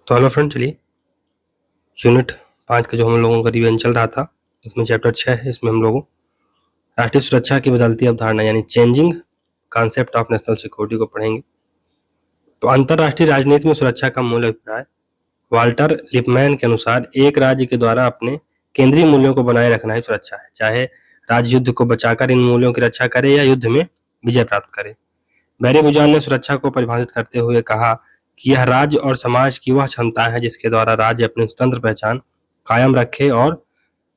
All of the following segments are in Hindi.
तो हेलो फ्रेंड, चलिए यूनिट 5 का जो हम लोगों का रिवीजन चल रहा था, इसमें चैप्टर 6 है। इसमें हम लोगों राष्ट्रीय सुरक्षा की बदलती अवधारणा यानी changing concept of national security को पढ़ेंगे। तो अंतर्राष्ट्रीय राजनीति में सुरक्षा का मूल अभिप्राय वाल्टर लिपमैन के अनुसार एक राज्य के द्वारा अपने केंद्रीय मूल्यों को बनाए रखना ही सुरक्षा है, चाहे राज्य युद्ध को बचाकर इन मूल्यों की रक्षा करे या युद्ध में विजय प्राप्त करे। बैरी बुजान ने सुरक्षा को परिभाषित करते हुए कहा कि यह राज्य और समाज की वह क्षमता है जिसके द्वारा राज्य अपनी स्वतंत्र पहचान कायम रखे और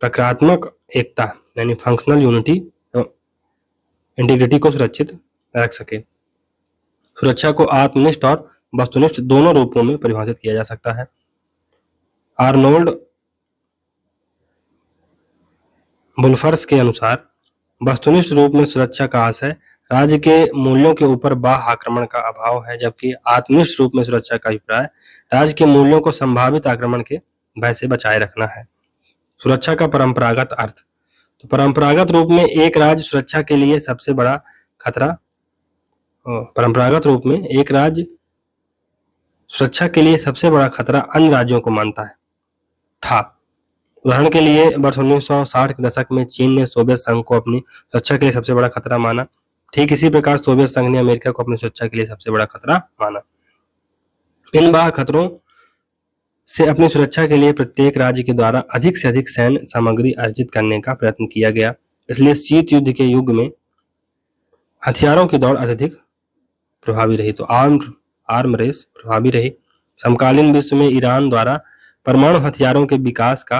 प्रक्रियात्मक एकता यानी फंक्शनल यूनिटी इंटीग्रिटी को सुरक्षित रख सके। सुरक्षा को आत्मनिष्ठ और वस्तुनिष्ठ दोनों रूपों में परिभाषित किया जा सकता है। आर्नोल्ड बुल्फर्स के अनुसार वस्तुनिष्ठ रूप में सुरक्षा का आशय राज्य के मूल्यों के ऊपर बाह्य आक्रमण का अभाव है, जबकि आत्मनिष्ठ रूप में सुरक्षा का अभिप्राय राज्य के मूल्यों को संभावित आक्रमण के भय से बचाए रखना है। सुरक्षा का परंपरागत अर्थ, तो परंपरागत रूप में एक राज्य सुरक्षा के लिए सबसे बड़ा खतरा परंपरागत रूप में एक राज्य सुरक्षा के लिए सबसे बड़ा खतरा अन्य राज्यों को मानता है था। उदाहरण के लिए वर्ष 1960 के दशक में चीन ने सोवियत संघ को अपनी सुरक्षा के लिए सबसे बड़ा खतरा माना। ठीक इसी प्रकार सोवियत संघ ने अमेरिका को अपनी सुरक्षा के लिए सबसे बड़ा खतरा माना। इन बाह्य खतरों से अपनी सुरक्षा के लिए प्रत्येक राज्य के द्वारा अधिक से अधिक सैन्य सामग्री अर्जित करने का प्रयत्न किया गया। इसलिए शीत युद्ध के युग में हथियारों की दौड़ अत्यधिक प्रभावी रही, तो आर्म रेस प्रभावी रही। समकालीन विश्व में ईरान द्वारा परमाणु हथियारों के विकास का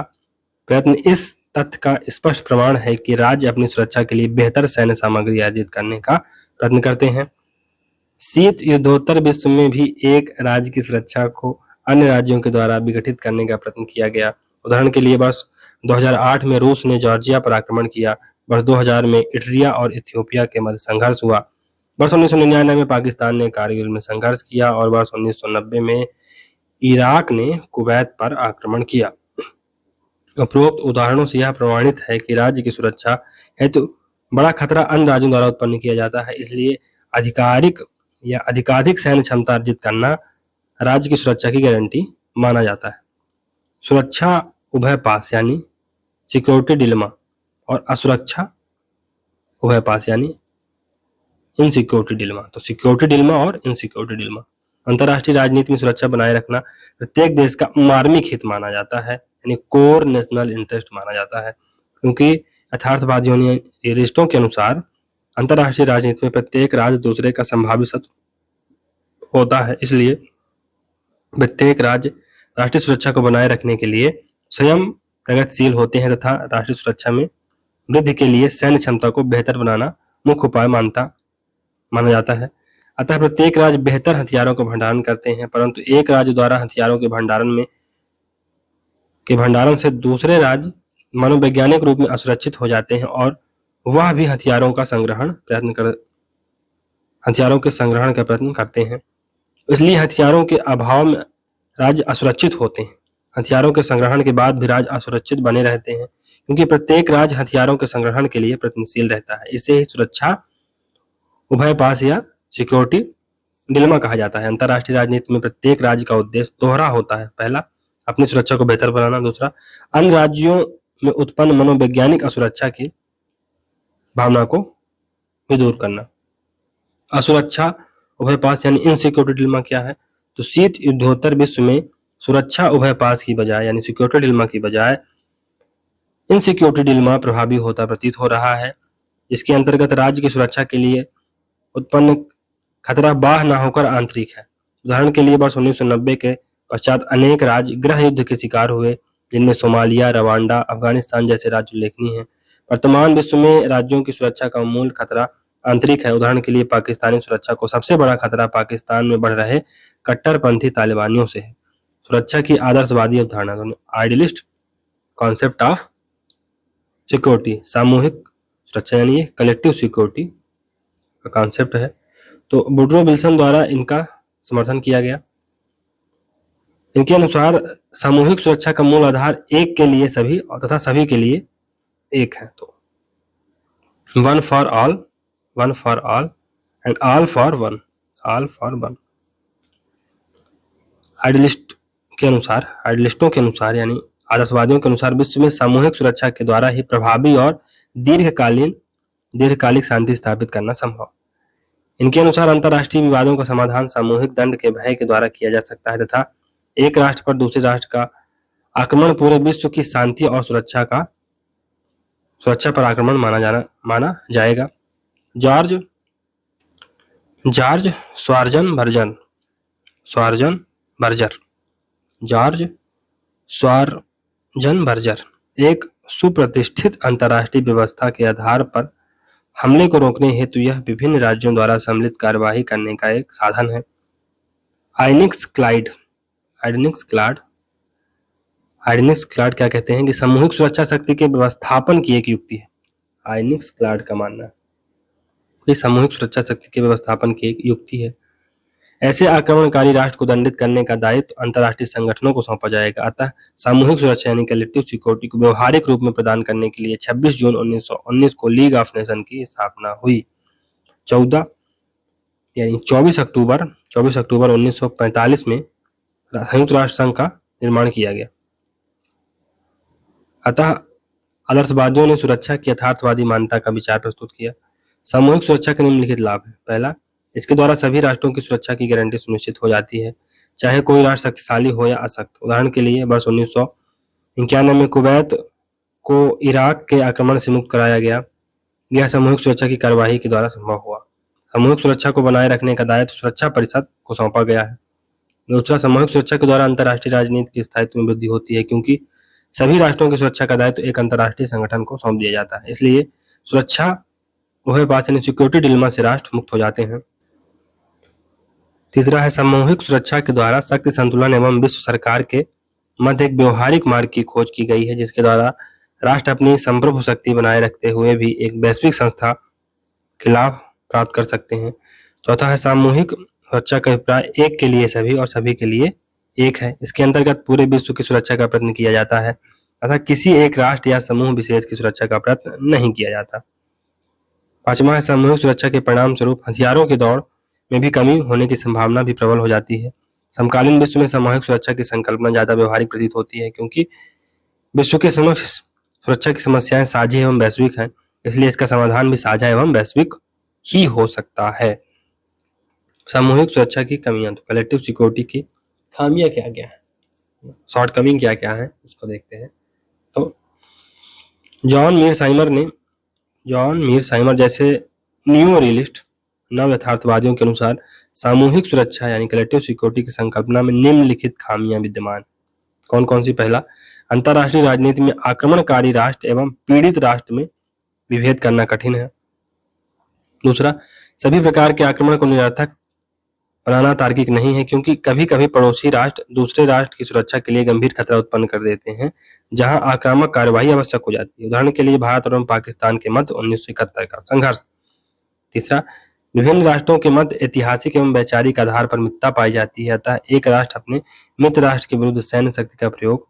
प्रयत्न इस तथ्य का स्पष्ट प्रमाण है कि राज्य अपनी सुरक्षा के लिए बेहतर सैन्य सामग्री अर्जित करने का प्रयत्न करते हैं। शीत युद्धोत्तर विश्व में भी एक राज्य की सुरक्षा को अन्य राज्यों के द्वारा विघटित करने का प्रयत्न किया गया। उदाहरण के लिए वर्ष 2008 में रूस ने जॉर्जिया पर आक्रमण किया। वर्ष 2000 में इटरिया और इथियोपिया के मध्य संघर्ष हुआ। वर्ष 1999 में पाकिस्तान ने कारगिल में संघर्ष किया और वर्ष 1990 में इराक ने कुवैत पर आक्रमण किया। उपरोक्त उदाहरणों से यह प्रमाणित है कि राज्य की सुरक्षा हेतु बड़ा खतरा अन्य राज्यों द्वारा उत्पन्न किया जाता है। इसलिए आधिकारिक या अधिकाधिक सैन्य क्षमता अर्जित करना राज्य की सुरक्षा की गारंटी माना जाता है। सुरक्षा उभयपाश यानी सिक्योरिटी डिलेमा और असुरक्षा उभयपाश यानी इनसिक्योरिटी डिलेमा। तो सिक्योरिटी डिलेमा और इनसिक्योरिटी डिलेमा। अंतर्राष्ट्रीय राजनीति में सुरक्षा बनाए रखना प्रत्येक देश का मार्मिक हित माना जाता है, यानी कोर नेशनल इंटरेस्ट माना जाता है, क्योंकि यथार्थवादियों रिश्तों के अनुसार अंतर्राष्ट्रीय राजनीति में प्रत्येक राज्य दूसरे का संभावित शत्रु होता है। इसलिए प्रत्येक राज्य राष्ट्रीय सुरक्षा को बनाए रखने के लिए स्वयं प्रगतिशील होते हैं तथा राष्ट्रीय सुरक्षा में वृद्धि के लिए सैन्य क्षमता को बेहतर बनाना मुख्य उपाय माना जाता है। अतः प्रत्येक राज्य बेहतर हथियारों का भंडारण करते हैं, परंतु एक राज्य द्वारा हथियारों के भंडारण से दूसरे राज्य मनोवैज्ञानिक रूप में असुरक्षित हो जाते हैं और वह भी हथियारों के संग्रहण का प्रयत्न करते हैं। इसलिए हथियारों के अभाव में राज्य असुरक्षित होते हैं। हथियारों के संग्रहण के बाद भी राज्य असुरक्षित बने रहते हैं, क्योंकि प्रत्येक राज्य हथियारों के संग्रहण के लिए प्रयत्नशील रहता है। इसे ही सुरक्षा उभयपाश या सिक्योरिटी डिलेमा कहा जाता है। अंतर्राष्ट्रीय राजनीति में प्रत्येक राज्य का उद्देश्य दोहरा होता है। पहला, अपनी सुरक्षा को बेहतर बनाना। दूसरा, अन्य राज्यों में उत्पन्न मनोवैज्ञानिक असुरक्षा की भावना को भी दूर करना। असुरक्षा उभयपाश यानी इनसिक्योरिटी डिलेमा क्या है? तो शीत युद्धोत्तर विश्व में सुरक्षा उभयपाश की बजाय यानी सिक्योरिटी डिलेमा की बजाय इनसिक्योरिटी डिलेमा प्रभावी होता प्रतीत हो रहा है, जिसके अंतर्गत राज्य की सुरक्षा के लिए उत्पन्न खतरा बाह्य न होकर आंतरिक है। उदाहरण के लिए वर्ष 1990 के पश्चात अनेक राज्य गृह युद्ध के शिकार हुए, जिनमें सोमालिया, रवांडा, अफगानिस्तान जैसे राज्य उल्लेखनीय हैं। वर्तमान विश्व में राज्यों की सुरक्षा का मूल खतरा आंतरिक है। उदाहरण के लिए पाकिस्तानी सुरक्षा को सबसे बड़ा खतरा पाकिस्तान में बढ़ रहे कट्टरपंथी तालिबानियों से है। सुरक्षा की आदर्शवादी अवधारणा, आइडियलिस्ट कॉन्सेप्ट ऑफ सिक्योरिटी, सामूहिक सुरक्षा यानी कलेक्टिव सिक्योरिटी का कॉन्सेप्ट है। तो वुड्रो विल्सन द्वारा इनका समर्थन किया गया। इनके अनुसार सामूहिक सुरक्षा का मूल आधार एक के लिए सभी तथा सभी के लिए एक है। तो one for all and all for one. Idealist के अनुसार, आइडियलिस्टों के अनुसार यानी आदर्शवादियों के अनुसार विश्व में सामूहिक सुरक्षा के द्वारा ही प्रभावी और दीर्घकालिक शांति स्थापित करना संभव। इनके अनुसार अंतर्राष्ट्रीय विवादों का समाधान सामूहिक दंड के भय के द्वारा किया जा सकता है तथा एक राष्ट्र पर दूसरे राष्ट्र का आक्रमण पूरे विश्व की शांति और सुरक्षा पर आक्रमण माना जाएगा। जॉर्ज स्वार्जनबर्गर एक सुप्रतिष्ठित अंतर्राष्ट्रीय व्यवस्था के आधार पर हमले को रोकने हेतु यह विभिन्न राज्यों द्वारा सम्मिलित कार्यवाही करने का एक साधन है। आइनिक्स क्लाड क्या कहते हैं कि सामूहिक सुरक्षा शक्ति के व्यवस्थापन की एक युक्ति है। आइनिक्स क्लाड का मानना है कि सामूहिक सुरक्षा शक्ति के व्यवस्थापन की एक युक्ति है। ऐसे आक्रमणकारी राष्ट्र को दंडित करने का दायित्व अंतर्राष्ट्रीय संगठनों को सौंपा जाएगा। अतः सामूहिक सुरक्षा यानी कलेक्टिव सिक्योरिटी को व्यवहारिक रूप में प्रदान करने के लिए 26 जून 1919 को लीग ऑफ नेशन की स्थापना हुई। 24 अक्टूबर 1945 में संयुक्त राष्ट्र संघ का निर्माण किया गया। अतः आदर्शवादियों ने सुरक्षा की यथार्थवादी मान्यता का विचार प्रस्तुत किया। सामूहिक सुरक्षा के निम्नलिखित लाभ है। पहला, इसके द्वारा सभी राष्ट्रों की सुरक्षा की गारंटी सुनिश्चित हो जाती है, चाहे कोई राष्ट्र शक्तिशाली हो या अशक्त। उदाहरण के लिए वर्ष 1991 में कुवैत को इराक के आक्रमण से मुक्त कराया गया। यह सामूहिक सुरक्षा की कार्यवाही के द्वारा संभव हुआ। सामूहिक सुरक्षा को बनाए रखने का दायित्व सुरक्षा परिषद को सौंपा गया है। दूसरा, सामूहिक सुरक्षा के द्वारा अंतर्राष्ट्रीय राजनीति की स्थायित्व में वृद्धि होती है, क्योंकि सभी राष्ट्रों की सुरक्षा का दायित्व एक अंतर्राष्ट्रीय संगठन को सौंप दिया जाता है। इसलिए सुरक्षा उभयपात यानी सिक्योरिटी डिलेमा से राष्ट्र मुक्त हो जाते हैं। तीसरा है, सामूहिक सुरक्षा के द्वारा शक्ति संतुलन एवं विश्व सरकार के मध्य एक व्यवहारिक मार्ग की खोज की गई है, जिसके द्वारा राष्ट्र अपनी संप्रभु शक्ति बनाए रखते हुए भी एक वैश्विक संस्था के लाभ प्राप्त कर सकते हैं। चौथा है, सामूहिक सुरक्षा का अभिप्राय एक के लिए सभी और सभी के लिए एक है। इसके अंतर्गत पूरे विश्व की सुरक्षा का प्रयत्न किया जाता है तथा किसी एक राष्ट्र या समूह विशेष की सुरक्षा का प्रयत्न नहीं किया जाता। पांचवा है, सामूहिक सुरक्षा के परिणाम स्वरूप हथियारों की दौड़ में भी कमी होने की संभावना भी प्रबल हो जाती है। समकालीन विश्व में सामूहिक सुरक्षा की संकल्पना ज्यादा व्यवहारिक प्रतीत होती है, क्योंकि विश्व के समक्ष सुरक्षा की समस्याएं साझी एवं वैश्विक हैं, इसलिए इसका समाधान भी साझा एवं वैश्विक ही हो सकता है। सामूहिक सुरक्षा की कमियां, तो कलेक्टिव सिक्योरिटी की खामियां क्या क्या है, शॉर्टकमिंग क्या क्या है, उसको देखते हैं। तो जॉन मीर साइमर जैसे न्यू रियलिस्ट नव यथार्थवादियों के अनुसार सामूहिक सुरक्षा यानी कलेक्टिव सिक्योरिटी की संकल्पना में निम्नलिखित खामियां विद्यमान। कौन कौन सी? पहला, अंतर्राष्ट्रीय राजनीति में आक्रमणकारी राष्ट्र एवं पीड़ित राष्ट्र में विभेद करना कठिन है। दूसरा, सभी प्रकार के आक्रमण को निरर्थक बनाना तार्किक नहीं है, क्योंकि कभी कभी पड़ोसी राष्ट्र दूसरे राष्ट्र की सुरक्षा के लिए गंभीर खतरा उत्पन्न कर देते हैं, जहां आक्रामक कार्यवाही आवश्यक हो जाती है। उदाहरण के लिए भारत और पाकिस्तान के मध्य 1971 का संघर्ष। तीसरा, विभिन्न राष्ट्रों के मध्य ऐतिहासिक एवं वैचारिक आधार पर मित्रता पाई जाती है, अतः एक राष्ट्र अपने मित्र राष्ट्र के विरुद्ध सैन्य शक्ति का प्रयोग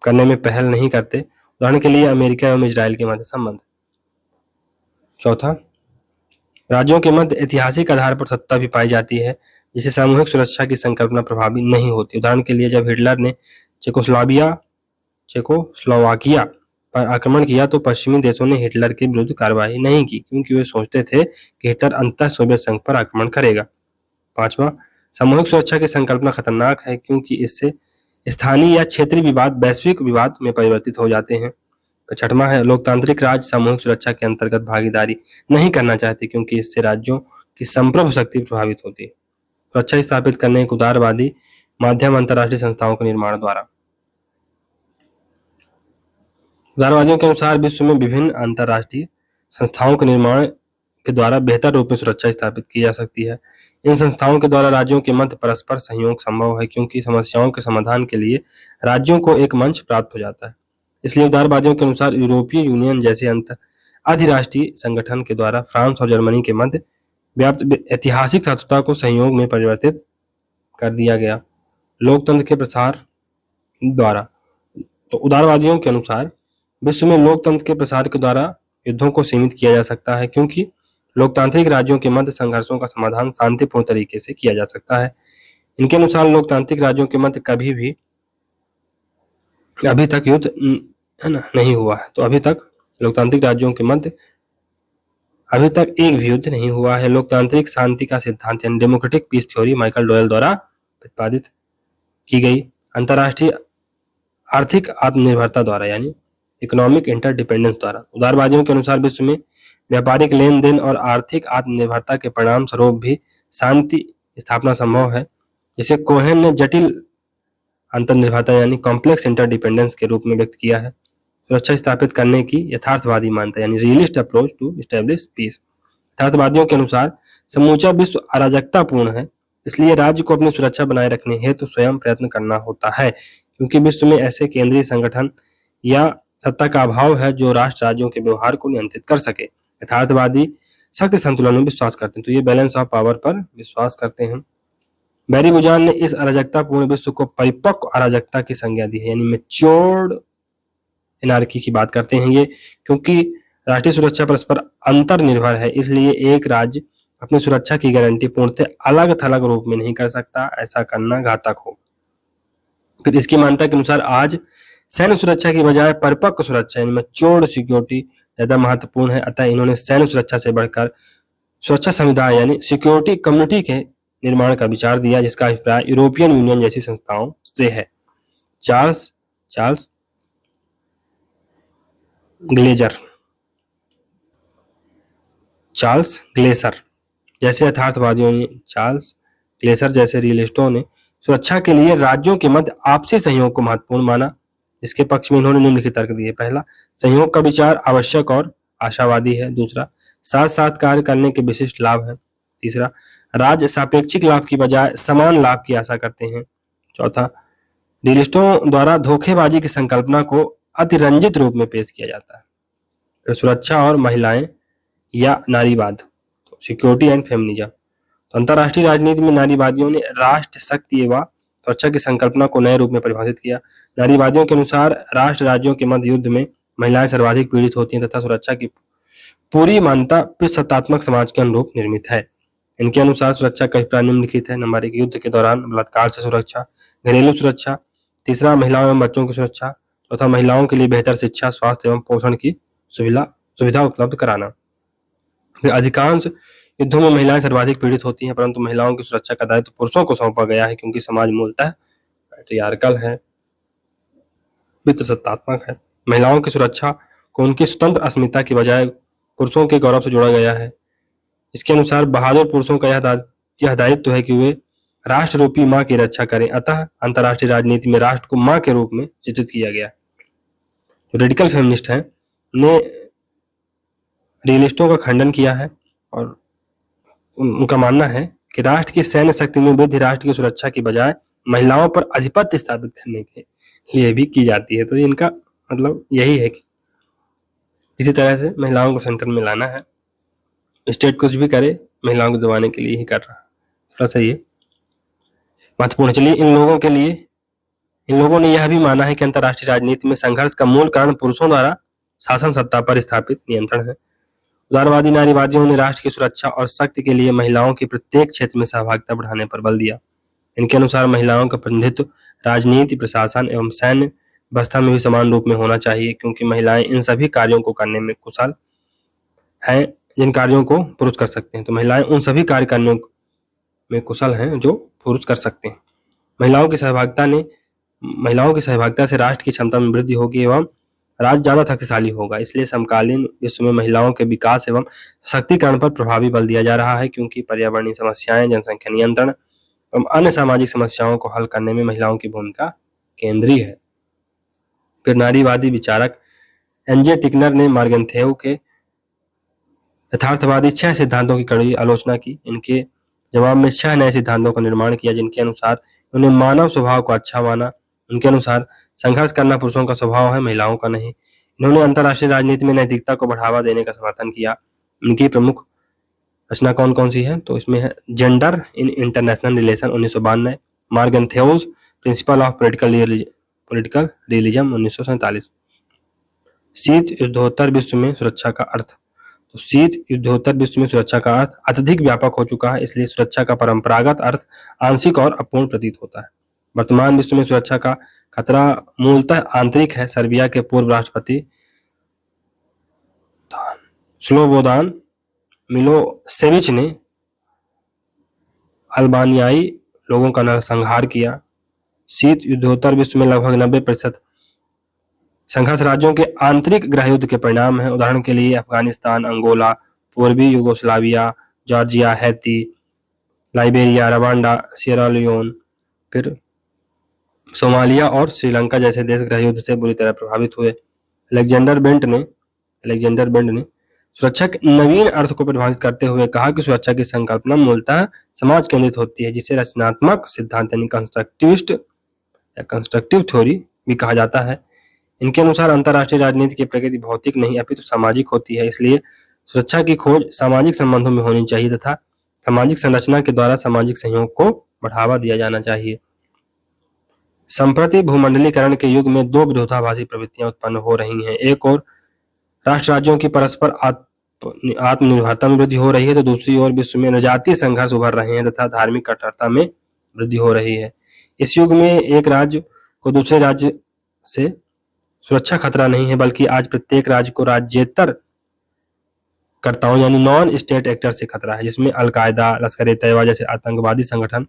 करने में पहल नहीं करते। उदाहरण के लिए अमेरिका एवं इजराइल के मध्य संबंध। चौथा, राज्यों के मध्य ऐतिहासिक आधार पर सत्ता भी पाई जाती है, जिससे सामूहिक सुरक्षा की संकल्पना प्रभावी नहीं होती। उदाहरण के लिए जब हिटलर ने चेकोस्लोवाकिया पर आक्रमण किया तो पश्चिमी देशों ने हिटलर के विरुद्ध कार्रवाई नहीं की, क्योंकि वे सोचते थे कि हिटलर अंततः सोवियत संघ पर आक्रमण करेगा। पांचवा, सामूहिक सुरक्षा की संकल्पना खतरनाक है, क्योंकि इससे स्थानीय या क्षेत्रीय विवाद वैश्विक विवाद में परिवर्तित हो जाते हैं। छठवां है, लोकतांत्रिक राज्य सामूहिक सुरक्षा के अंतर्गत भागीदारी नहीं करना चाहते, क्योंकि इससे राज्यों की संप्रभु शक्ति प्रभावित होती है। सुरक्षा स्थापित करने एक उदारवादी माध्यम अंतर्राष्ट्रीय संस्थाओं के निर्माण द्वारा। उदारवादियों के अनुसार विश्व में विभिन्न अंतर्राष्ट्रीय संस्थाओं के निर्माण के द्वारा बेहतर रूप में सुरक्षा स्थापित की जा सकती है। इन संस्थाओं के द्वारा राज्यों के मध्य परस्पर सहयोग संभव है, क्योंकि समस्याओं के समाधान के लिए राज्यों को एक मंच प्राप्त हो जाता है। इसलिए उदारवादियों के अनुसार यूरोपीय यूनियन जैसे अधिराष्ट्रीय संगठन के द्वारा फ्रांस और जर्मनी के मध्य व्याप्त ऐतिहासिक शत्रुता को सहयोग में परिवर्तित कर दिया गया लोकतंत्र के प्रसार द्वारा। तो उदारवादियों के अनुसार विश्व में लोकतंत्र के प्रसार के द्वारा युद्धों को सीमित किया जा सकता है, क्योंकि लोकतांत्रिक राज्यों के मध्य संघर्षों का समाधान शांतिपूर्ण तरीके से किया जा सकता है। इनके अनुसार लोकतांत्रिक राज्यों के मध्य कभी भी अभी तक युद्ध है ना नहीं हुआ है। तो अभी तक लोकतांत्रिक राज्यों के मध्य अभी तक एक भी युद्ध नहीं हुआ है। लोकतांत्रिक शांति का सिद्धांत यानी democratic peace theory Michael Doyle द्वारा प्रतिपादित की गई। अंतरराष्ट्रीय आर्थिक आत्मनिर्भरता द्वारा यानी इकोनॉमिक इंटरडिपेंडेंस द्वारा। उदारवादियों के अनुसार विश्व में व्यापारिक लेन देन और आर्थिक आत्मनिर्भरता के परिणाम स्वरूप भी शांति स्थापना संभव है, जिसे कोहेन ने जटिल अंतर्निर्भरता यानी कॉम्प्लेक्स इंटरडिपेंडेंस के रूप में व्यक्त किया है। सुरक्षा स्थापित करने की यथार्थवादी मान्यता यानी realist approach to establish peace. यथार्थवादियों के अनुसार समूचा विश्व अराजकतापूर्ण है, इसलिए राज्य को अपनी सुरक्षा बनाए रखने हेतु स्वयं प्रयत्न करना होता है, क्योंकि विश्व में ऐसे केंद्रीय संगठन या सत्ता का अभाव है जो राष्ट्र राज्यों के व्यवहार को नियंत्रित कर सके। यथार्थवादी शक्ति संतुलन में विश्वास करते हैं, तो ये बैलेंस ऑफ पावर पर विश्वास करते हैं। बैरी बुजान ने इस अराजकतापूर्ण विश्व को परिपक्व अराजकता की संज्ञा दी है, यानी मैच्योर्ड एनार्की की बात करते हैं ये, क्योंकि राष्ट्रीय सुरक्षा परस्पर अंतर्निर्भर है, इसलिए एक राज्य अपनी सुरक्षा की गारंटी पूर्णतः अलग थलग रूप में नहीं कर सकता, ऐसा करना घातक हो। फिर इसकी मान्यता के अनुसार आज सैन्य सुरक्षा की बजाय परिपक्व सुरक्षा यानी मैच्योर्ड सिक्योरिटी ज्यादा महत्वपूर्ण है। अतः इन्होंने सैन्य सुरक्षा से बढ़कर सुरक्षा समुदाय यानी सिक्योरिटी कम्युनिटी के निर्माण का विचार दिया, जिसका अभिप्राय यूरोपियन यूनियन जैसी संस्थाओं से है। चार्ल्स ग्लेसर जैसे यथार्थवादियों ने चार्ल्स ग्लेसर जैसे रियलिस्टों ने सुरक्षा के लिए राज्यों के मध्य आपसी सहयोग को महत्वपूर्ण माना। इसके पक्ष में इन्होंने निम्नलिखित तर्क दिए। पहला, सहयोग का विचार आवश्यक और आशावादी है। दूसरा, साथ साथ कार्य करने के विशिष्ट लाभ है। तीसरा, राज्य सापेक्षिक लाभ की बजाय समान लाभ की आशा करते हैं। चौथा, रियलिस्टों द्वारा धोखेबाजी की संकल्पना को अतिरंजित रूप में पेश किया जाता है। फिर सुरक्षा और महिलाएं या नारीवाद, तो सिक्योरिटी एंड फेमिनिज्म। तो अंतरराष्ट्रीय राजनीति में नारीवादियों ने राष्ट्र शक्ति एवं सुरक्षा की संकल्पना को नए रूप में परिभाषित किया। नारीवादियों के अनुसार राष्ट्र राज्यों के मध्य युद्ध में महिलाएं सर्वाधिक पीड़ित होती हैं तथा सुरक्षा की पूरी मान्यता सत्तात्मक समाज के अनुरूप निर्मित है। इनके अनुसार सुरक्षा का अभिप्राय निम्नलिखित है। नंबर 1, युद्ध के दौरान बलात्कार से सुरक्षा, घरेलू सुरक्षा। तीसरा, महिलाओं एवं बच्चों की सुरक्षा। चौथा, महिलाओं के लिए बेहतर शिक्षा, स्वास्थ्य एवं पोषण की सुविधा उपलब्ध कराना। फिर अधिकांश युद्धों में महिलाएं सर्वाधिक पीड़ित होती हैं, परंतु महिलाओं की सुरक्षा का दायित्व पुरुषों को सौंपा गया है, क्योंकि समाज मूलतः पैट्रियार्कल है, पितृसत्तात्मक है। महिलाओं की सुरक्षा को उनकी स्वतंत्र अस्मिता की बजाय पुरुषों के गौरव से जोड़ा गया है। इसके अनुसार बहादुर पुरुषों का यह दायित्व है कि वे राष्ट्र रूपी मां की रक्षा करें। अतः अंतरराष्ट्रीय राजनीति में राष्ट्र को मां के रूप में चित्रित किया गया। जो रेडिकल फेमिनिस्ट हैं ने रियलिस्टों का खंडन किया है और उनका मानना है कि राष्ट्र की सैन्य शक्ति में वृद्धि राष्ट्र की सुरक्षा की बजाय महिलाओं पर आधिपत्य स्थापित करने के लिए भी की जाती है। तो इनका मतलब यही है कि इसी तरह से महिलाओं को सेंटर में लाना है, स्टेट कुछ भी करे महिलाओं को दबाने के लिए ही कर रहा है। थोड़ा सा ये महत्वपूर्ण। चलिए, इन लोगों ने यह भी माना है कि अंतरराष्ट्रीय राजनीति में संघर्ष का मूल कारण पुरुषों द्वारा शासन सत्ता पर स्थापित नियंत्रण है। उदारवादी नारीवादियों ने राष्ट्र की सुरक्षा और शक्ति के लिए महिलाओं की प्रत्येक क्षेत्र में सहभागिता बढ़ाने पर बल दिया। इनके अनुसार महिलाओं का प्रतिनिधित्व राजनीति, प्रशासन एवं सैन्य व्यवस्था में भी समान रूप में होना चाहिए, क्योंकि महिलाएं इन सभी कार्यों को करने में कुशल हैं जिन कार्यों को पुरुष कर सकते हैं। तो महिलाएं उन सभी कार्य करने में कुशल हैं जो पुरुष कर सकते हैं। महिलाओं की सहभागिता से राष्ट्र की क्षमता में वृद्धि होगी एवं राज्य ज्यादा शक्तिशाली होगा। इसलिए समकालीन विश्व में महिलाओं के विकास एवं सशक्तिकरण पर प्रभावी बल दिया जा रहा है, क्योंकि पर्यावरणीय समस्याएं, जनसंख्या नियंत्रण एवं अन्य सामाजिक समस्याओं को हल करने में महिलाओं की भूमिका केंद्रीय है। फिर नारीवादी विचारक एनजे टिकनर ने मार्गेंथेउ के यथार्थवादी 6 सिद्धांतों की कड़ी आलोचना की। इनके जवाब में 6 नए सिद्धांतों का निर्माण किया, जिनके अनुसार उन्हें मानव स्वभाव को अच्छा माना। उनके अनुसार संघर्ष करना पुरुषों का स्वभाव है, महिलाओं का नहीं। इन्होंने अंतरराष्ट्रीय राजनीति में नैतिकता को बढ़ावा देने का समर्थन किया। इनकी प्रमुख रचना कौन कौन सी है? तो इसमें है gender in international relation 1992, Morgenthau's principle of political realism 1947। शीत युद्धोत्तर विश्व में सुरक्षा का अर्थ। तो शीत युद्धोत्तर विश्व में सुरक्षा का अर्थ अत्यधिक व्यापक हो चुका है, इसलिए सुरक्षा का परंपरागत अर्थ आंशिक और अपूर्ण प्रतीत होता है। वर्तमान विश्व में सुरक्षा का खतरा मूलतः आंतरिक है। सर्बिया के पूर्व राष्ट्रपति स्लोबोदान मिलोसेविच ने अल्बानियाई लोगों का नरसंहार किया। शीत युद्धोत्तर विश्व में लगभग 90% संघर्ष राज्यों के आंतरिक गृहयुद्ध के परिणाम है। उदाहरण के लिए अफगानिस्तान, अंगोला, पूर्वी Yugoslavia, Georgia, Haiti, Liberia, Rwanda, Sierra Leone, फिर सोमालिया और श्रीलंका जैसे देश गृहयुद्ध से बुरी तरह प्रभावित हुए। अलेक्जेंडर बेंट ने सुरक्षा के नवीन अर्थ को परिभाषित करते हुए कहा कि सुरक्षा की संकल्पना मूलतः समाज केंद्रित होती है, जिसे रचनात्मक सिद्धांत यानी कंस्ट्रक्टिविस्ट या कंस्ट्रक्टिव थ्योरी भी कहा जाता है। इनके अनुसार अंतर्राष्ट्रीय राजनीति की प्रकृति भौतिक नहीं अपितु सामाजिक होती है। इसलिए सुरक्षा की खोज सामाजिक संबंधों में होनी चाहिए तथा सामाजिक संरचना के द्वारा सामाजिक सहयोग को बढ़ावा दिया जाना चाहिए। संप्रति भूमंडलीकरण के युग में दो विरोधाभासी प्रवृत्तियां उत्पन्न हो रही हैं। एक ओर राष्ट्र राज्यों की परस्पर आत्मनिर्भरता में वृद्धि हो रही है, तो दूसरी ओर विश्व में नजातीय संघर्ष उभर रहे हैं तथा धार्मिक कट्टरता में वृद्धि हो रही है। इस युग में एक राज्य को दूसरे राज्य से सुरक्षा खतरा नहीं है, बल्कि आज प्रत्येक राज्य को राज्येतर कर्ताओं यानी नॉन स्टेट एक्टर से खतरा है, जिसमें अल-कायदा, लश्कर-ए-तैयबा जैसे आतंकवादी संगठन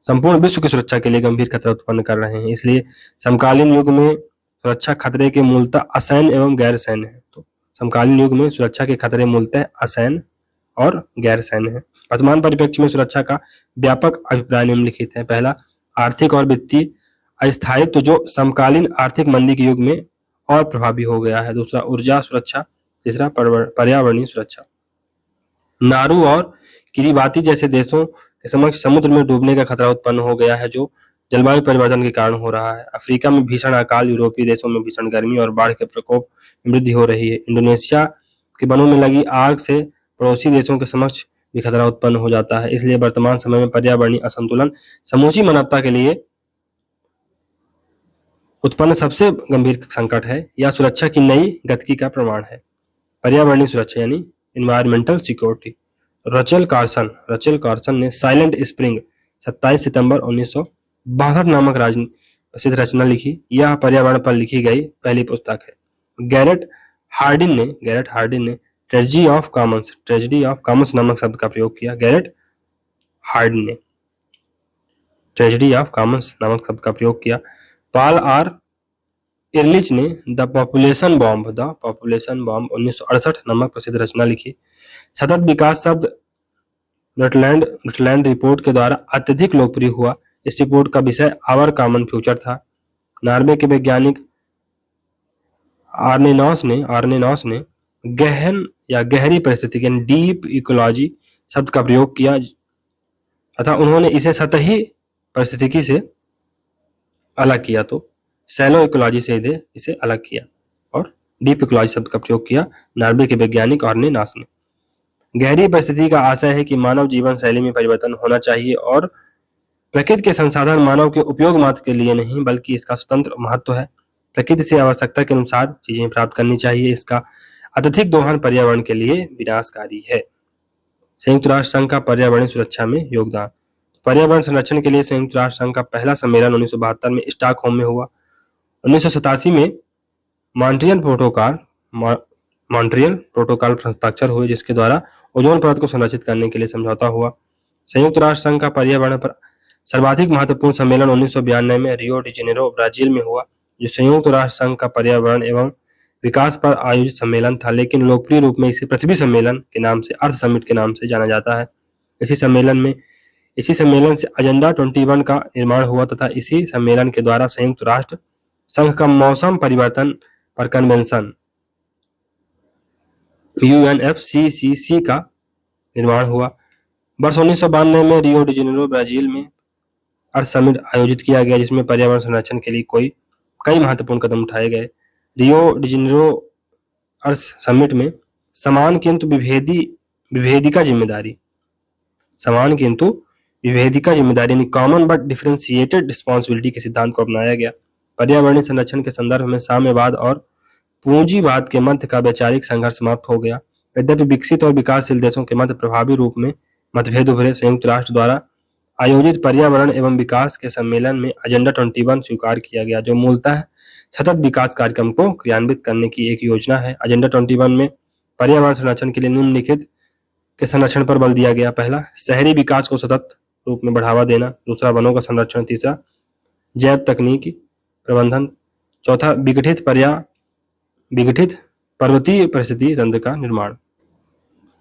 संपूर्ण विश्व की सुरक्षा के लिए गंभीर खतरा उत्पन्न कर रहे हैं। इसलिए समकालीन युग में सुरक्षा खतरे के मूलतः असैन्य एवं गैर सैन्य है। तो समकालीन युग में सुरक्षा के खतरे मूलतः असैन्य और गैर सैन्य है। वर्तमान परिप्रेक्ष्य में सुरक्षा का व्यापक अभिप्राय निम्नलिखित है। पहला, आर्थिक और वित्तीय अस्थायित्व जो समकालीन आर्थिक मंदी के युग में और प्रभावी हो गया है। दूसरा, ऊर्जा सुरक्षा। तीसरा, पर्यावरणीय सुरक्षा। नारू और किरिबाती जैसे देशों के समक्ष समुद्र में डूबने का खतरा उत्पन्न हो गया है, जो जलवायु परिवर्तन के कारण हो रहा है। अफ्रीका में भीषण अकाल, यूरोपीय देशों में भीषण गर्मी और बाढ़ के प्रकोप में वृद्धि हो रही है। इंडोनेशिया के वनों में लगी आग से पड़ोसी देशों के समक्ष भी खतरा उत्पन्न हो जाता है। इसलिए वर्तमान समय में पर्यावरणीय असंतुलन समूची मानवता के लिए उत्पन्न सबसे गंभीर संकट है या सुरक्षा की नई गति का प्रमाण है। पर्यावरणीय सुरक्षा यानी इन्वायरमेंटल सिक्योरिटी। रचेल कार्सन ने साइलेंट स्प्रिंग 27 सितंबर 1962 नामक प्रसिद्ध रचना लिखी। यह पर्यावरण पर लिखी गई पहली पुस्तक है। गैरेट हार्डिन ने ट्रेजेडी ऑफ कॉमन्स नामक शब्द का प्रयोग किया। गैरेट हार्डिन ने ट्रेजेडी ऑफ कॉमन्स नामक शब्द का प्रयोग किया। पॉल आर इरलिच ने द पॉपुलेशन बॉम्ब 1968 नामक प्रसिद्ध रचना लिखी। सतत विकास शब्द रटलैंड रिपोर्ट के द्वारा अत्यधिक लोकप्रिय हुआ। इस रिपोर्ट का विषय आवर कॉमन फ्यूचर था। नॉर्वे के वैज्ञानिक आर्नेनॉस ने गहन या गहरी परिस्थिति यानी डीप इकोलॉजी शब्द का प्रयोग किया तथा उन्होंने इसे सतही परिस्थितिकी से अलग किया, तो सैलो इकोलॉजी से इसे अलग किया और डीप इकोलॉजी शब्द का प्रयोग किया नॉर्वे के वैज्ञानिक आर्नेनॉस ने। गहरी परिस्थिति का आशय है कि मानव जीवन शैली में परिवर्तन होना चाहिए और प्रकृति के संसाधन मानव के उपयोग मात्र के लिए नहीं बल्कि इसका स्वतंत्र महत्व है। प्रकृति से आवश्यकता के अनुसार चीजें प्राप्त करनी चाहिए। इसका अत्यधिक दोहन पर्यावरण के लिए विनाशकारी है। संयुक्त राष्ट्र संघ का पर्यावरण सुरक्षा में योगदान। पर्यावरण संरक्षण के लिए संयुक्त राष्ट्र संघ का पहला सम्मेलन 1972 में स्टॉकहोम में हुआ। 1987 में मॉन्ट्रियल प्रोटोकॉल पर हस्ताक्षर हुए, जिसके द्वारा ओजोन परत को संरक्षित करने के लिए समझौता हुआ। संयुक्त राष्ट्र संघ का पर्यावरण पर सर्वाधिक महत्वपूर्ण सम्मेलन 1992 में रियो डी जेनेरो ब्राजील में हुआ, जो संयुक्त राष्ट्र संघ का पर्यावरण एवं विकास पर आयोजित सम्मेलन था, लेकिन लोकप्रिय रूप में इसे पृथ्वी सम्मेलन के नाम से, अर्थ समिट के नाम से जाना जाता है। इसी सम्मेलन से एजेंडा 21 का निर्माण हुआ तथा इसी सम्मेलन के द्वारा संयुक्त राष्ट्र संघ का मौसम परिवर्तन पर कन्वेंशन UNFCCC का निर्माण हुआ। वर्ष 1992 में रियो डी जेनेरो ब्राजील में अर्थ समिट आयोजित किया गया, जिसमें पर्यावरण संरक्षण के लिए कई महत्वपूर्ण कदम उठाए गए। रियो डी जेनेरो अर्थ समिट में समान किंतु विभेदिका जिम्मेदारी यानी कॉमन बट डिफरेंशिएटेड रिस्पॉन्सिबिलिटी के सिद्धांत को अपनाया गया। पर्यावरणीय संरक्षण के संदर्भ में साम्यवाद और पूंजीवाद के मध्य का वैचारिक संघर्ष समाप्त हो गया। यद्यपि विकसित और विकासशील देशों के मध्य प्रभावी रूप में मतभेद उभरे। संयुक्त राष्ट्र द्वारा आयोजित पर्यावरण एवं विकास के सम्मेलन में एजेंडा 21 स्वीकार किया गया, जो मूलतः सतत विकास कार्यक्रम को क्रियान्वित करने की एक योजना है। एजेंडा 21 में पर्यावरण संरक्षण के लिए निम्नलिखित के संरक्षण पर बल दिया गया। पहला, शहरी विकास को सतत रूप में बढ़ावा देना। दूसरा, वनों का संरक्षण। तीसरा, जैव तकनीकी प्रबंधन। चौथा, विघटित पर्वतीय परिस्थिति तंत्र का निर्माण।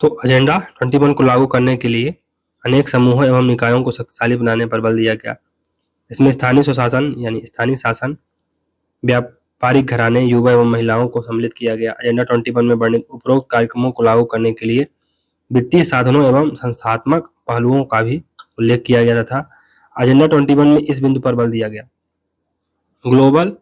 तो एजेंडा 21 को लागू करने के लिए अनेक समूहों एवं निकायों को शक्तिशाली बनाने पर बल दिया गया। इसमें स्थानीय स्वशासन यानी स्थानीय शासन, व्यापारिक घराने, युवा एवं महिलाओं को सम्मिलित किया गया। एजेंडा 21 में वर्णित उपरोक्त कार्यक्रमों को लागू करने के लिए वित्तीय साधनों एवं संस्थात्मक पहलुओं का भी उल्लेख किया गया था। एजेंडा 21 में इस बिंदु पर बल दिया गया। ग्लोबल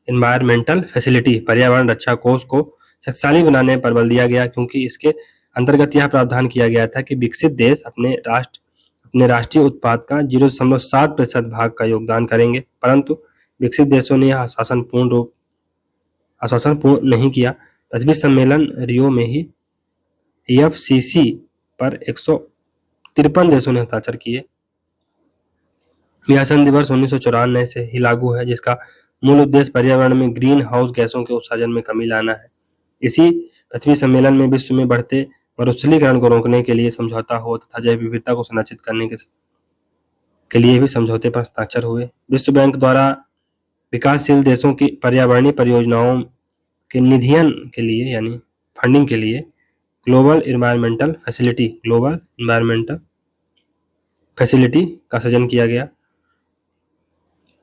एनवायरमेंटल फैसिलिटी, पर्यावरण रक्षा कोष को शक्तिशाली बनाने पर बल दिया गया, क्योंकि इसके अंतर्गत यह प्रावधान किया गया था कि विकसित देश अपने राष्ट्रीय उत्पाद का 0.7% भाग का योगदान करेंगे, परंतु विकसित देशों ने यह आश्वासन पूर्ण नहीं किया। 25 सम्मेलन रियो में ही EFCC पर 153 देशों ने हस्ताक्षर किए। यह संधि वर्ष 1994 से ही लागू है, जिसका मूल उद्देश्य पर्यावरण में ग्रीन हाउस गैसों के उत्सर्जन में कमी लाना है। इसी 25 सम्मेलन में विश्व में बढ़ते मरुस्थलीकरण को रोकने के लिए समझौता हुआ तथा जैव विविधता को संरक्षित करने के लिए भी समझौते पर हस्ताक्षर हुए। विश्व बैंक द्वारा विकासशील देशों की पर्यावरणीय परियोजनाओं के निधियन के लिए यानी फंडिंग के लिए ग्लोबल एनवायरमेंटल फैसिलिटी का सृजन किया गया।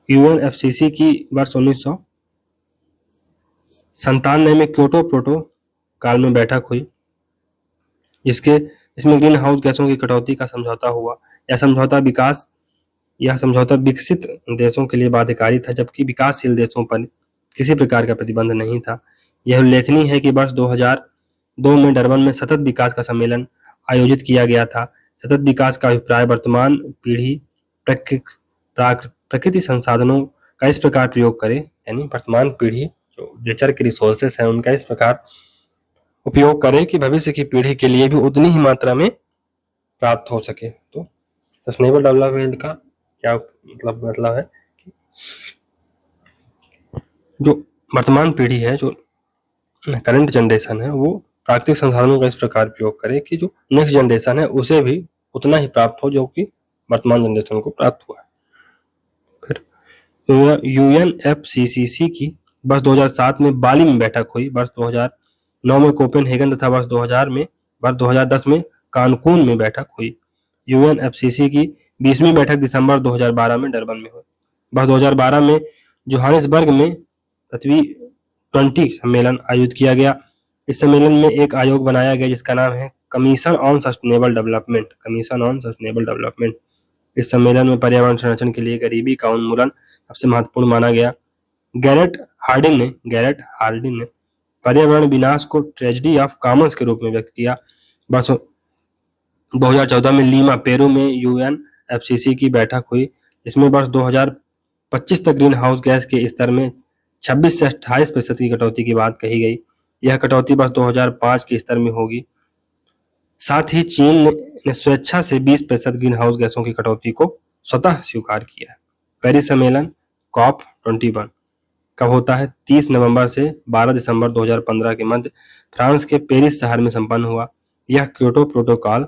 UNFCCC की वर्ष 1997 में क्योटो प्रोटोकॉल में बैठक हुई, इसमें ग्रीन हाउस गैसों की कटौती का समझौता हुआ। यह समझौता विकसित देशों के लिए बाध्यकारी था, जबकि विकासशील देशों पर किसी प्रकार का प्रतिबंध नहीं था। यह उल्लेखनीय है कि वर्ष 2002 में डरबन में सतत विकास का सम्मेलन आयोजित किया गया था। सतत विकास का अभिप्राय वर्तमान पीढ़ी प्रकृति संसाधनों का इस प्रकार प्रयोग करे, यानी वर्तमान पीढ़ी जो नेचर के रिसोर्सेस हैं उनका इस प्रकार उपयोग करे कि भविष्य की पीढ़ी के लिए भी उतनी ही मात्रा में प्राप्त हो सके। तो सस्टेनेबल डेवलपमेंट का क्या मतलब है कि जो वर्तमान पीढ़ी है, जो करंट जनरेशन है, वो प्राकृतिक संसाधनों का इस प्रकार प्रयोग करे कि जो नेक्स्ट जनरेशन है उसे भी उतना ही प्राप्त हो जो कि वर्तमान जनरेशन को प्राप्त हुआ है। फिर UNFCCC की वर्ष 2007 में बाली में बैठक हुई, वर्ष 2009 में कोपेनहेगन तथा वर्ष 2010 में कानकून में बैठक हुई। UNFCCC की 20वीं बैठक दिसंबर 2012 में डरबन में हुई। वर्ष 2012 में जोहानिसबर्ग में 20 सम्मेलन आयोजित किया गया। इस सम्मेलन में एक आयोग बनाया गया जिसका नाम है कमीशन ऑन सस्टेनेबल डेवलपमेंट। इस सम्मेलन में पर्यावरण संरक्षण के लिए गरीबी का उन्मूलन सबसे महत्वपूर्ण माना गया। गैरेट हार्डिन ने पर्यावरण विनाश को ट्रेजेडी ऑफ कॉमन्स के रूप में व्यक्त किया। वर्ष 2014 में लीमा पेरू में UNFCCC की बैठक हुई, इसमें वर्ष 2025 तक ग्रीन हाउस गैस के स्तर में 26 से 28% की कटौती की बात कही गई। यह कटौती वर्ष 2005 के स्तर में होगी। साथ ही चीन ने स्वेच्छा से 20% ग्रीन हाउस गैसों की कटौती को स्वतः स्वीकार किया है। पेरिस सम्मेलन COP21 कब होता है? 30 नवंबर से 12 दिसंबर 2015 के मध्य फ्रांस के पेरिस शहर में संपन्न हुआ। यह क्योटो प्रोटोकॉल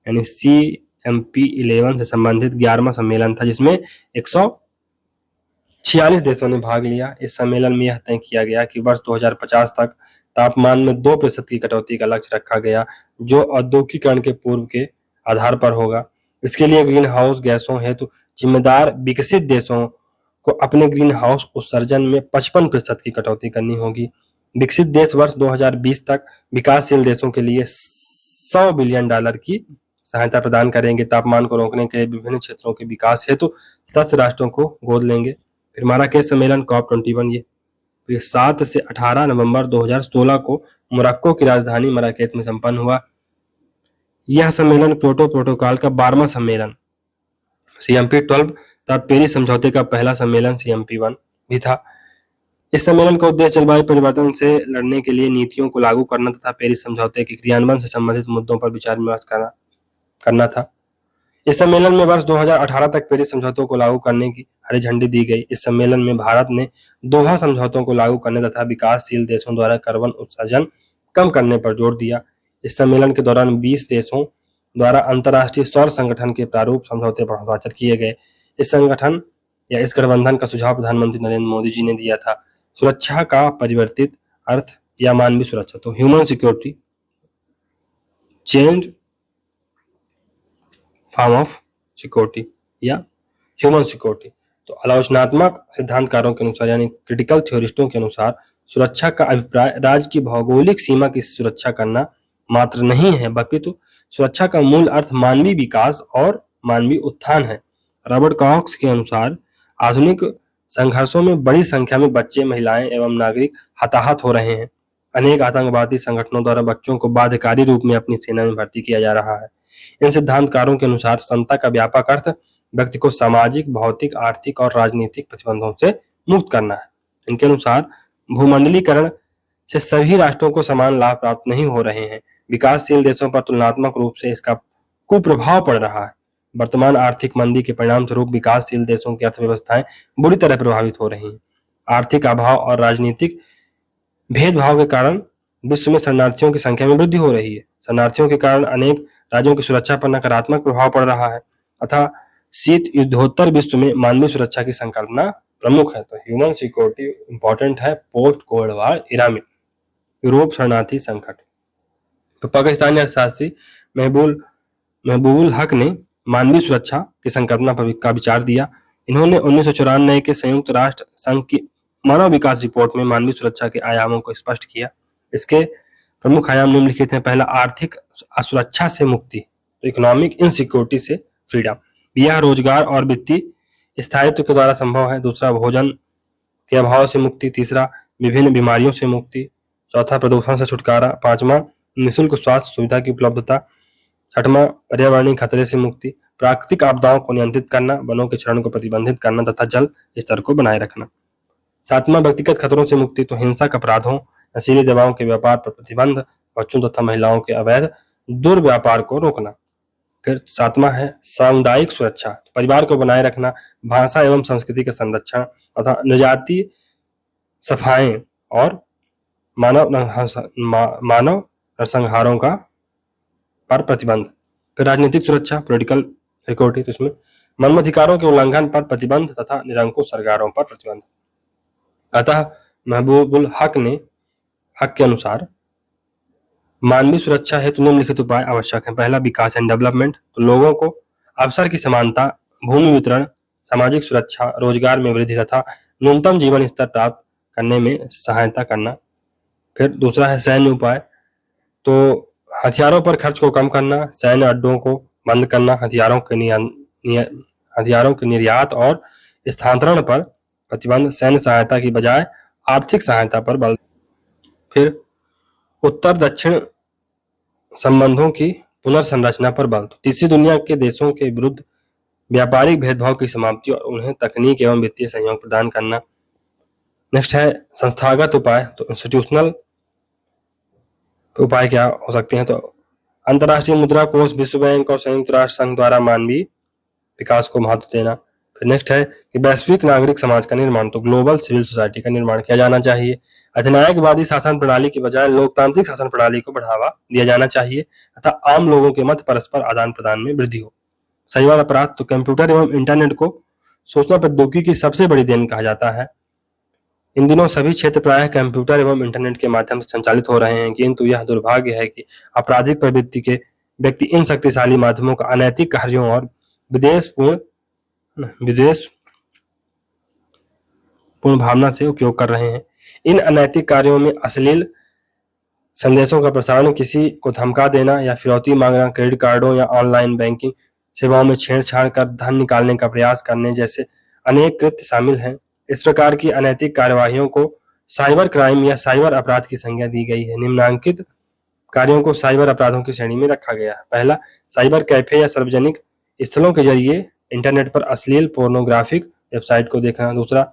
यानी CMP11 से संबंधित 11वां सम्मेलन था, जिसमें 146 देशों ने भाग लिया। इस सम्मेलन में यह तय किया गया कि वर्ष 2050 तक तापमान में 2% की कटौती का लक्ष्य रखा गया, जो औद्योगिकीकरण के पूर्व के आधार पर होगा। इसके लिए ग्रीन हाउस गैसों हेतु जिम्मेदार विकसित देशों को अपने ग्रीन हाउस उत्सर्जन में 55% की कटौती करनी होगी। विकसित देश वर्ष 2020 तक विकासशील देशों के लिए $100 बिलियन की सहायता प्रदान करेंगे। तापमान को रोकने के लिए विभिन्न क्षेत्रों के विकास हेतु सदस्य राष्ट्रों को गोद लेंगे। फिर माराकेच सम्मेलन COP21 ये 7 से 18 नवंबर 2016 को मोरक्को की राजधानी मराकेच में संपन्न हुआ। यह सम्मेलन क्योटो प्रोटोकॉल का 12वां सम्मेलन CMP12 तथा पेरिस समझौते का पहला सम्मेलन CMP1 भी था। इस सम्मेलन का उद्देश्य जलवायु परिवर्तन से लड़ने के लिए नीतियों को लागू करना तथा पेरिस समझौते के क्रियान्वयन से संबंधित मुद्दों पर विचार विमर्श करना था। इस सम्मेलन में वर्ष 2018 तक पेरिस समझौतों को लागू करने की हरी झंडी दी गई। इस सम्मेलन में भारत ने दोहा समझौतों को लागू करने तथा विकासशील देशों द्वारा कार्बन उत्सर्जन कम करने पर जोर दिया। इस सम्मेलन के दौरान 20 देशों द्वारा अंतर्राष्ट्रीय सौर संगठन के प्रारूप समझौते पर हस्ताक्षर किए गए। इस संगठन या इस गठबंधन का सुझाव प्रधानमंत्री नरेंद्र मोदी जी ने दिया था। सुरक्षा का परिवर्तित अर्थ या मानवीय सुरक्षा, तो human security, change form of security या ह्यूमन सिक्योरिटी। तो आलोचनात्मक सिद्धांतकारों के अनुसार यानी क्रिटिकल थ्योरिस्टों के अनुसार सुरक्षा का अभिप्राय राज्य की भौगोलिक सीमा की सुरक्षा करना मात्र नहीं है, बल्कि सुरक्षा का मूल अर्थ मानवीय विकास और मानवीय उत्थान है। रॉबर्ट कॉक्स के अनुसार आधुनिक संघर्षों में बड़ी संख्या में बच्चे, महिलाएं एवं नागरिक हताहत हो रहे हैं। अनेक आतंकवादी संगठनों द्वारा बच्चों को बाध्यकारी रूप में अपनी सेना में भर्ती किया जा रहा है। इन सिद्धांतकारों के अनुसार समता का व्यापक अर्थ व्यक्ति को सामाजिक, भौतिक, आर्थिक और राजनीतिक प्रतिबंधों से मुक्त करना है। इनके अनुसार भूमंडलीकरण से सभी राष्ट्रों को समान लाभ प्राप्त नहीं हो रहे हैं। विकासशील देशों पर तुलनात्मक रूप से इसका कुप्रभाव पड़ रहा है। वर्तमान आर्थिक मंदी के परिणाम स्वरूप विकासशील देशों की अर्थव्यवस्थाएं बुरी तरह प्रभावित हो रही हैं। आर्थिक अभाव और राजनीतिक भेदभाव के कारण विश्व में शरणार्थियों की संख्या में वृद्धि हो रही है। शरणार्थियों के कारण अनेक राज्यों की सुरक्षा पर नकारात्मक प्रभाव पड़ रहा है अतः शीत युद्धोत्तर विश्व में मानवीय सुरक्षा की संकल्पना प्रमुख है। तो ह्यूमन सिक्योरिटी इंपॉर्टेंट है पोस्ट कोल्ड वॉर इरा में। यूरोप शरणार्थी संकट, तो पाकिस्तानी अर्थशास्त्री महबूबुल हक ने मानवीय सुरक्षा की संकल्पना पर का विचार दिया। इन्होंने 1994 के संयुक्त राष्ट्र संघ की मानव विकास रिपोर्ट में मानवीय सुरक्षा के आयामों को स्पष्ट किया। इसके प्रमुख आयाम निम्नलिखित हैं। पहला, आर्थिक असुरक्षा से मुक्ति, इकोनॉमिक इनसिक्योरिटी से फ्रीडम। यह रोजगार और वित्तीय स्थायित्व के द्वारा संभव है। दूसरा, भोजन के अभाव से मुक्ति। तीसरा, विभिन्न बीमारियों से मुक्ति। चौथा, प्रदूषण से छुटकारा। पांचवा, निःशुल्क स्वास्थ्य सुविधा की उपलब्धता। छठवां, पर्यावरणीय खतरे से मुक्ति। प्राकृतिक आपदाओं को नियंत्रित करना, वनों के क्षरण को प्रतिबंधित करना तथा जल स्तर को बनाए रखना। सातवां, व्यक्तिगत खतरों से मुक्ति, तो हिंसक अपराधों, नशीली दवाओं के व्यापार पर प्रतिबंध, बच्चों तथा महिलाओं के अवैध दुर्व्यापार को रोकना। फिर सातवां है सामुदायिक सुरक्षा, परिवार को बनाए रखना, भाषा एवं संस्कृति का संरक्षण तथा निजातीय सफाएं और मानव नरसंहारों का पर प्रतिबंध। फिर राजनीतिक सुरक्षा, पॉलिटिकल सिक्योरिटी, तो इसमें मानवाधिकारों के उल्लंघन पर प्रतिबंध तथा निरंकुश सरकारों पर प्रतिबंध। अतः महबूबुल हक के अनुसार मानवीय सुरक्षा हेतु निम्नलिखित उपाय आवश्यक हैं। पहला, विकास एंड डेवलपमेंट, तो लोगों को अवसर की समानता, भूमि वितरण, सामाजिक सुरक्षा, रोजगार में वृद्धि तथा न्यूनतम जीवन स्तर प्राप्त करने में सहायता करना। फिर दूसरा है सैन्य उपाय, तो हथियारों पर खर्च को कम करना, सैन्य अड्डों को बंद करना, हथियारों के निर्यात और स्थानांतरण पर प्रतिबंध, सैन्य सहायता की बजाय आर्थिक सहायता पर बल। फिर उत्तर दक्षिण संबंधों की पुनर्संरचना पर बल। तीसरी, दुनिया के देशों के विरुद्ध व्यापारिक भेदभाव की समाप्ति और उन्हें तकनीक एवं वित्तीय सहयोग प्रदान करना। नेक्स्ट है संस्थागत उपाय, तो इंस्टीट्यूशनल उपाय क्या हो सकते हैं। तो अंतर्राष्ट्रीय मुद्रा कोष, विश्व बैंक और संयुक्त राष्ट्र संघ द्वारा मानवीय विकास को महत्व देना। फिर नेक्स्ट है कि वैश्विक नागरिक समाज का निर्माण, तो ग्लोबल सिविल सोसाइटी का निर्माण किया जाना चाहिए। अधिनायकवादी शासन प्रणाली की बजाय लोकतांत्रिक शासन प्रणाली को बढ़ावा दिया जाना चाहिए तथा आम लोगों के मत परस्पर आदान प्रदान में वृद्धि हो। साइबर अपराध, तो कंप्यूटर एवं इंटरनेट को सूचना प्रौद्योगिकी की सबसे बड़ी देन कहा जाता है। इन दिनों सभी क्षेत्र प्रायः कंप्यूटर एवं इंटरनेट के माध्यम से संचालित हो रहे हैं, किंतु यह दुर्भाग्य है कि आपराधिक प्रवृत्ति के व्यक्ति इन शक्तिशाली माध्यमों का अनैतिक कार्यों और विद्वेषपूर्ण भावना से उपयोग कर रहे हैं। इन अनैतिक कार्यों में अश्लील संदेशों का प्रसारण, किसी को धमका देना या फिरौती मांगना, क्रेडिट कार्डों या ऑनलाइन बैंकिंग सेवाओं में छेड़छाड़ कर धन निकालने का प्रयास करने जैसे अनेक कृत्य शामिल हैं। इस प्रकार की अनैतिक कार्यवाहियों को साइबर क्राइम या साइबर अपराध की संज्ञा दी गई है। निम्नलिखित कार्यों को साइबर अपराधों की श्रेणी में रखा गया है। पहला, साइबर कैफे या सार्वजनिक स्थलों के जरिए इंटरनेट पर अश्लील पोर्नोग्राफिक वेबसाइट को देखना। दूसरा,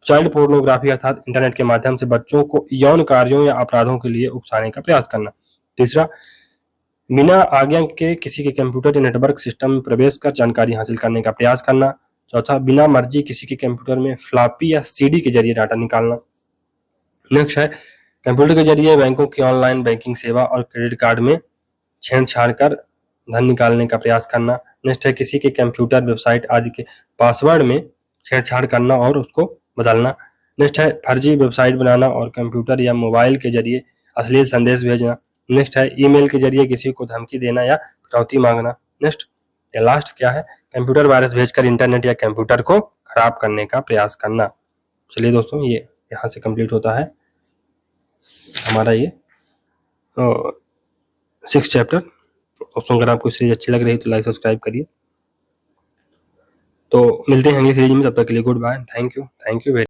चाइल्ड पोर्नोग्राफी अर्थात इंटरनेट के माध्यम से बच्चों को यौन कार्यों या अपराधों के लिए उकसाने का प्रयास करना। तीसरा, बिना आज्ञा के किसी के कंप्यूटर या नेटवर्क सिस्टम में प्रवेश कर जानकारी हासिल करने का प्रयास करना। चौथा, बिना मर्जी किसी के कंप्यूटर में फ्लॉपी या सीडी के जरिए डाटा निकालना। नेक्स्ट है, कंप्यूटर के जरिए बैंकों की ऑनलाइन बैंकिंग सेवा और क्रेडिट कार्ड में छेड़छाड़ कर धन निकालने का प्रयास करना। नेक्स्ट है, किसी के कंप्यूटर, वेबसाइट आदि के पासवर्ड में छेड़छाड़ करना और उसको बदलना। नेक्स्ट है, फर्जी वेबसाइट बनाना और कंप्यूटर या मोबाइल के जरिए अश्लील संदेश भेजना। नेक्स्ट है, ईमेल के जरिए किसी को धमकी देना या फिरौती मांगना। नेक्स्ट या लास्ट क्या है, कंप्यूटर वायरस भेजकर इंटरनेट या कंप्यूटर को खराब करने का प्रयास करना। चलिए दोस्तों, ये यहाँ से कंप्लीट होता है हमारा ये 6 चैप्टर। दोस्तों, अगर आपको सीरीज अच्छी लग रही है तो लाइक सब्सक्राइब करिए। तो मिलते हैं अगली सीरीज में, तब तक के लिए goodbye, thank you very